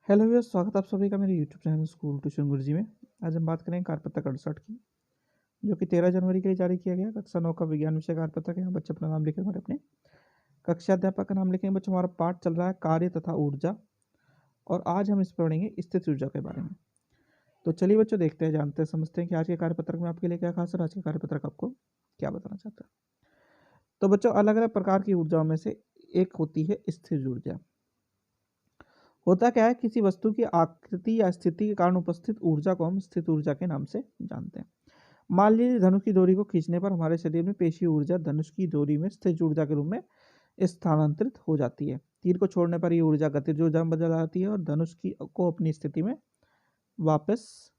Hello viewers, स्वागत है आप सभी का मेरे यूट्यूब चैनल स्कूल ट्यूशन गुरुजी में। आज हम बात करेंगे कार्यपत्रक 68 की, जो कि 13 जनवरी के लिए जारी किया गया। कक्षा 9 का विज्ञान विषय कार्यपत्रक है। यहाँ बच्चे अपना नाम लिखेंगे और अपने कक्षा अध्यापक का नाम लिखेंगे। बच्चों, हमारा पाठ चल रहा है कार्य तथा ऊर्जा, और आज हम इस पर पढ़ेंगे स्थित ऊर्जा के बारे में। तो चलिए बच्चों, देखते हैं, जानते हैं, समझते हैं कि आज के कार्यपत्रक में आपके लिए क्या खास है, आज के कार्यपत्रक आपको क्या बताना चाहता है। तो बच्चों, अलग अलग प्रकार की ऊर्जाओं में से एक होती है स्थिर ऊर्जा। होता क्या है, किसी वस्तु की आकृति या स्थिति के कारण उपस्थित ऊर्जा को हम स्थित ऊर्जा के नाम से जानते हैं। मान लीजिए धनुष की डोरी को खींचने पर हमारे शरीर में पेशी ऊर्जा धनुष की डोरी में स्थिर ऊर्जा के रूप में स्थानांतरित हो जाती है। तीर को छोड़ने पर ये ऊर्जा गतिज ऊर्जा में बदल जाती है और धनुष की को अपनी स्थिति में वापस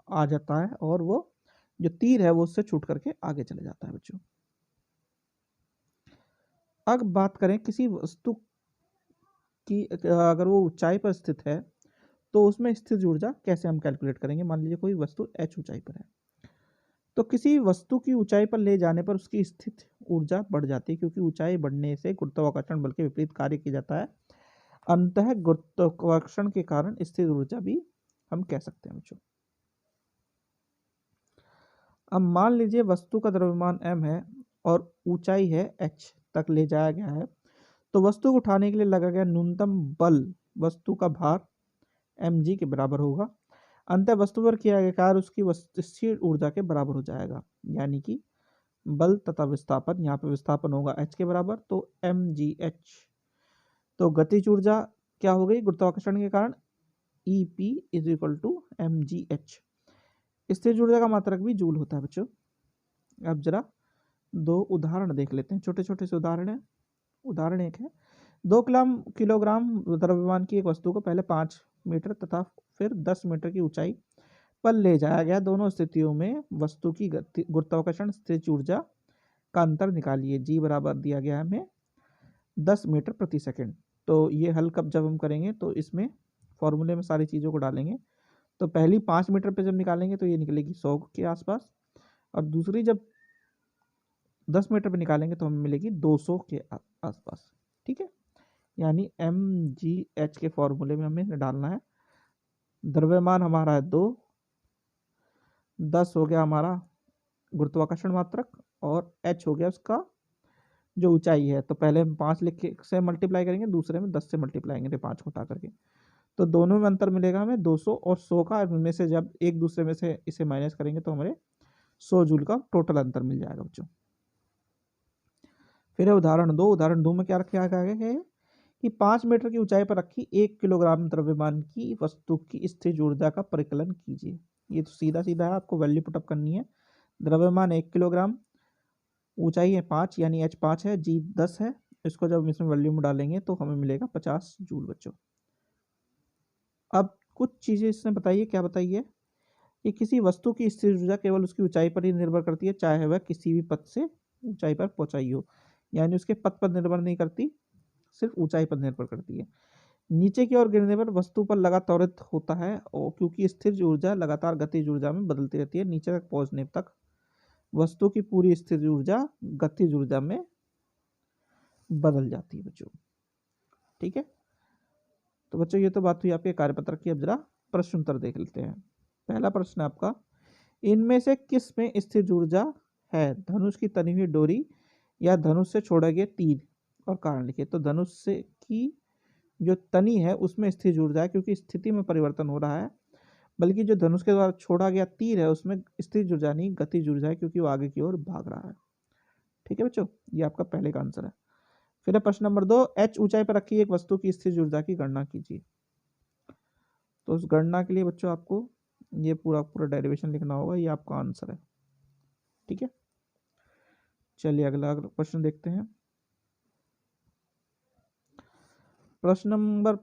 आ जाता है, और वो जो तीर है वो उससे छूट करके आगे चले जाता है। बच्चों, अब बात करें किसी वस्तु की, अगर वो ऊंचाई पर स्थित है तो उसमें स्थिर ऊर्जा कैसे हम कैलकुलेट करेंगे। मान लीजिए कोई वस्तु h ऊंचाई पर है, तो किसी वस्तु की ऊंचाई पर ले जाने पर उसकी स्थित ऊर्जा बढ़ जाती है, क्योंकि ऊंचाई बढ़ने से गुरुत्वाकर्षण बल के विपरीत कार्य किया जाता है। अंततः गुरुत्वाकर्षण के कारण स्थिर ऊर्जा भी हम कह सकते हैं। बच्चों, अब मान लीजिए वस्तु का द्रव्यमान m है और ऊंचाई है h तक ले जाया गया है, तो वस्तु को उठाने के लिए लगा गया न्यूनतम बल वस्तु का भार mg के बराबर होगा। अंतः वस्तु पर किया गया कार्य उसकी स्थिर ऊर्जा के बराबर हो जाएगा, यानी कि बल तथा विस्थापन, यहाँ पे विस्थापन होगा h के बराबर, तो mgh। तो गतिज ऊर्जा क्या हो गई, गुरुत्वाकर्षण के कारण EP is equal to mgh। स्थिर ऊर्जा का मात्रक भी जूल होता है। बच्चों, अब जरा दो उदाहरण देख लेते हैं, छोटे छोटे से उदाहरण है। उदाहरण एक है, 2 किलोग्राम द्रव्यमान की एक वस्तु को पहले 5 मीटर तथा फिर 10 मीटर की ऊंचाई पर ले जाया गया। दोनों स्थितियों में वस्तु की गुरुत्वाकर्षण स्थिर ऊर्जा का अंतर निकालिए। जी बराबर दिया गया है हमें 10 मीटर प्रति सेकंड। तो ये हल कब जब हम करेंगे, तो इसमें फॉर्मूले में सारी चीज़ों को डालेंगे। तो पहली 5 मीटर पे जब निकालेंगे तो ये निकलेगी 100 के आसपास, और दूसरी जब 10 मीटर पे निकालेंगे तो हमें मिलेगी 200 के आसपास। ठीक है, यानी mgh के फॉर्मूले में हमें डालना है। द्रव्यमान हमारा है 2, 10 हो गया हमारा गुरुत्वाकर्षण मात्रक, और h हो गया उसका जो ऊंचाई है। तो पहले हम 5 लिख के से मल्टीप्लाई करेंगे, दूसरे में 10 से मल्टीप्लाई करेंगे 5 को उठा करके, तो दोनों में अंतर मिलेगा हमें 200 और 100 का। इनमें से जब एक दूसरे में से इसे माइनस करेंगे तो हमारे 100 जूल का टोटल अंतर मिल जाएगा। बच्चों, फिर है उदाहरण 2 में क्या रखा गया है कि 5 मीटर की ऊंचाई पर रखी 1 किलोग्राम द्रव्यमान की वस्तु की स्थिर ऊर्जा का परिकलन कीजिए। ये तो सीधा सीधा है, आपको वैल्यू पुटअप करनी है। द्रव्यमान 1 किलोग्राम, ऊंचाई है 5 यानी h 5 है, g 10 है। इसको जब इसमें वैल्यू में डालेंगे तो हमें मिलेगा 50 जूल। बच्चों, अब कुछ चीज़ें इसने बताइए, क्या बताइए कि किसी वस्तु की स्थिर ऊर्जा केवल उसकी ऊंचाई पर ही निर्भर करती है, चाहे वह किसी भी पथ से ऊंचाई पर पहुंचाई हो। यानी उसके पथ पर निर्भर नहीं करती, सिर्फ ऊंचाई पर निर्भर करती है। नीचे की ओर गिरने पर वस्तु पर लगा त्वरित होता है, और क्योंकि स्थिर ऊर्जा लगातार गतिज ऊर्जा में बदलती रहती है, नीचे तक पहुंचने तक वस्तु की पूरी स्थिर ऊर्जा गतिज ऊर्जा में बदल जाती है। बच्चों, ठीक है। तो बच्चों, ये तो बात हुई आपके कार्यपत्रक की। अब जरा प्रश्न उत्तर देख लेते हैं। पहला प्रश्न आपका, इनमें से किस में स्थिर ऊर्जा है, धनुष की तनी हुई डोरी या धनुष से छोड़ा गया तीर, और कारण लिखिए। तो धनुष से की जो तनी है उसमें स्थिर ऊर्जा है, क्योंकि स्थिति में परिवर्तन हो रहा है, बल्कि जो धनुष के द्वारा छोड़ा गया तीर है उसमें स्थिर ऊर्जा नहीं गतिज ऊर्जा है, क्योंकि वो आगे की ओर भाग रहा है। ठीक है बच्चों, ये आपका पहले का आंसर है। फिर है प्रश्न नंबर 2, h ऊंचाई पर रखी एक वस्तु की स्थिर ऊर्जा की गणना कीजिए। तो उस गणना के लिए बच्चों आपको ये पूरा पूरा डेरिवेशन लिखना होगा, ये आपका आंसर है। ठीक है, चलिए अगला प्रश्न देखते हैं। प्रश्न नंबर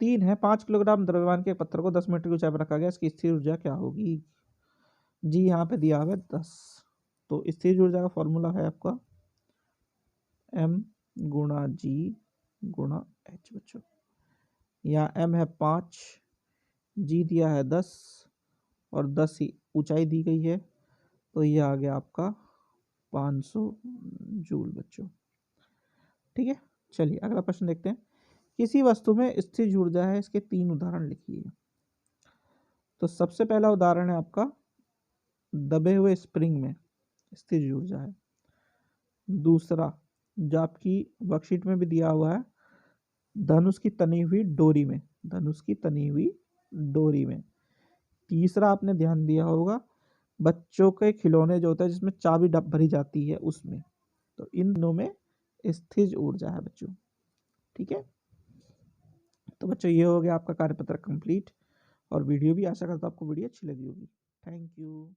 3 है, 5 किलोग्राम द्रव्यमान के पत्थर को 10 मीटर की ऊंचाई पर रखा गया, इसकी स्थिर ऊर्जा क्या होगी। जी यहाँ पे दिया हुआ है 10। तो स्थिर ऊर्जा का फॉर्मूला है आपका m गुणा जी गुणा h। बच्चों, यहाँ m है 5, g दिया है 10, और 10 ही ऊंचाई दी गई है, तो ये आ गया आपका 500 जूल। बच्चों, ठीक है, चलिए अगला प्रश्न देखते हैं किसी वस्तु में स्थिर ऊर्जा है, इसके 3 उदाहरण लिखिए। तो सबसे पहला उदाहरण है आपका दबे हुए स्प्रिंग में स्थिर ऊर्जा है। दूसरा जो आपकी वर्कशीट में भी दिया हुआ है, धनुष की तनी हुई डोरी में, धनुष की तनी हुई डोरी में। तीसरा आपने ध्यान दिया होगा बच्चों के खिलौने जो होता है जिसमें चाबी भरी जाती है उसमें। तो इन दोनों में स्थिर ऊर्जा है बच्चों। ठीक है, तो बच्चों ये हो गया आपका कार्यपत्र कंप्लीट और वीडियो भी। आशा करता हूँ आपको वीडियो अच्छी लगी होगी। Thank you.